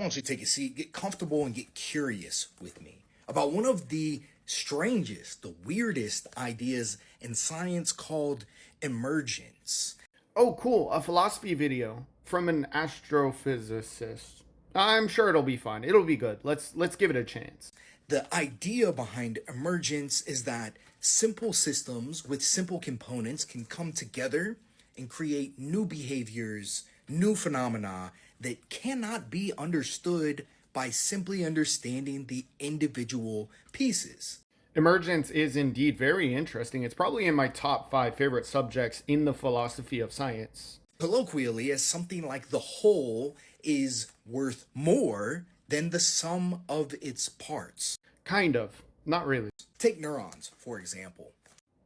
I want you to take a seat, get comfortable, and get curious with me about one of the strangest, the weirdest ideas in science called emergence. Oh, cool. A philosophy video from an astrophysicist. I'm sure it'll be fun. It'll be good. Let's give it a chance. The idea behind emergence is that simple systems with simple components can come together and create new behaviors, new phenomena that cannot be understood by simply understanding the individual pieces. Emergence is indeed very interesting. It's probably in my top 5 favorite subjects in the philosophy of science. Colloquially, as something like the whole is worth more than the sum of its parts. Kind of. Not really. Take neurons, for example.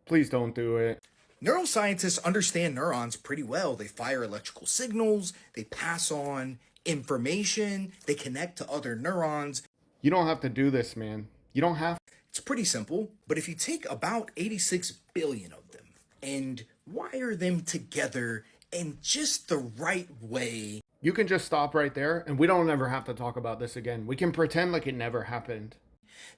Please don't do it. Neuroscientists understand neurons pretty well. They fire electrical signals, they pass on information, they connect to other neurons. You don't have to do this, man. You don't have. It's pretty simple, but if you take about 86 billion of them and wire them together in just the right way, You can just stop right there, and we don't ever have to talk about this again. We can pretend like it never happened.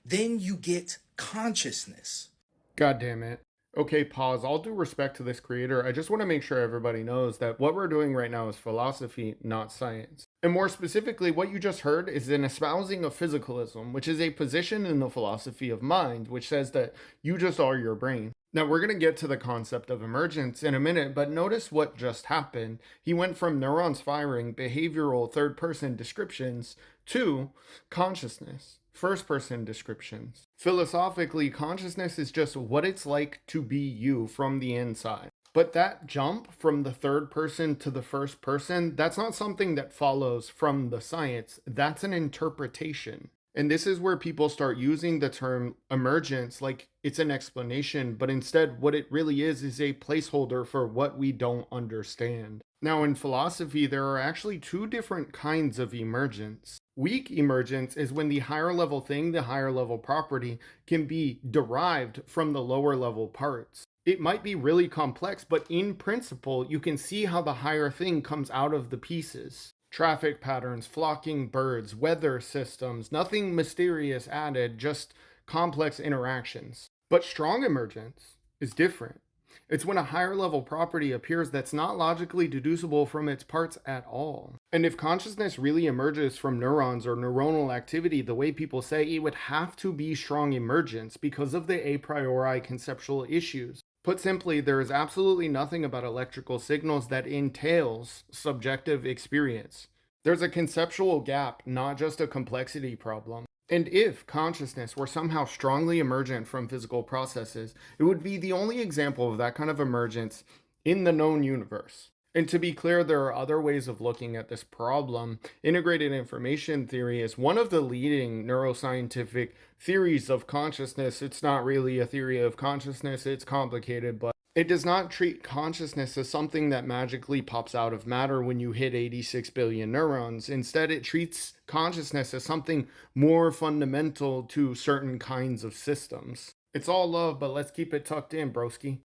then you get consciousness. God damn it. Okay, pause. All due respect to this creator, I just want to make sure everybody knows that what we're doing right now is philosophy, not science. And more specifically, what you just heard is an espousing of physicalism, which is a position in the philosophy of mind, which says that you just are your brain. Now, we're going to get to the concept of emergence in a minute, but notice what just happened. He went from neurons firing behavioral third-person descriptions to consciousness. First-person descriptions. Philosophically, consciousness is just what it's like to be you from the inside. But that jump from the third person to the first person, that's not something that follows from the science. That's an interpretation. And this is where people start using the term emergence like it's an explanation, but instead what it really is a placeholder for what we don't understand. Now, in philosophy, there are actually 2 different kinds of emergence. Weak emergence is when the higher level thing, the higher level property, can be derived from the lower level parts. It might be really complex, but in principle, you can see how the higher thing comes out of the pieces. Traffic patterns, flocking birds, weather systems, nothing mysterious added, just complex interactions. But strong emergence is different. It's when a higher level property appears that's not logically deducible from its parts at all. And if consciousness really emerges from neurons or neuronal activity the way people say, it would have to be strong emergence because of the a priori conceptual issues. Put simply, there is absolutely nothing about electrical signals that entails subjective experience. There's a conceptual gap, not just a complexity problem. And if consciousness were somehow strongly emergent from physical processes, it would be the only example of that kind of emergence in the known universe. And to be clear, there are other ways of looking at this problem. Integrated information theory is one of the leading neuroscientific theories of consciousness. It's not really a theory of consciousness, it's complicated, but it does not treat consciousness as something that magically pops out of matter when you hit 86 billion neurons. Instead, it treats consciousness as something more fundamental to certain kinds of systems. It's all love, but let's keep it tucked in, broski.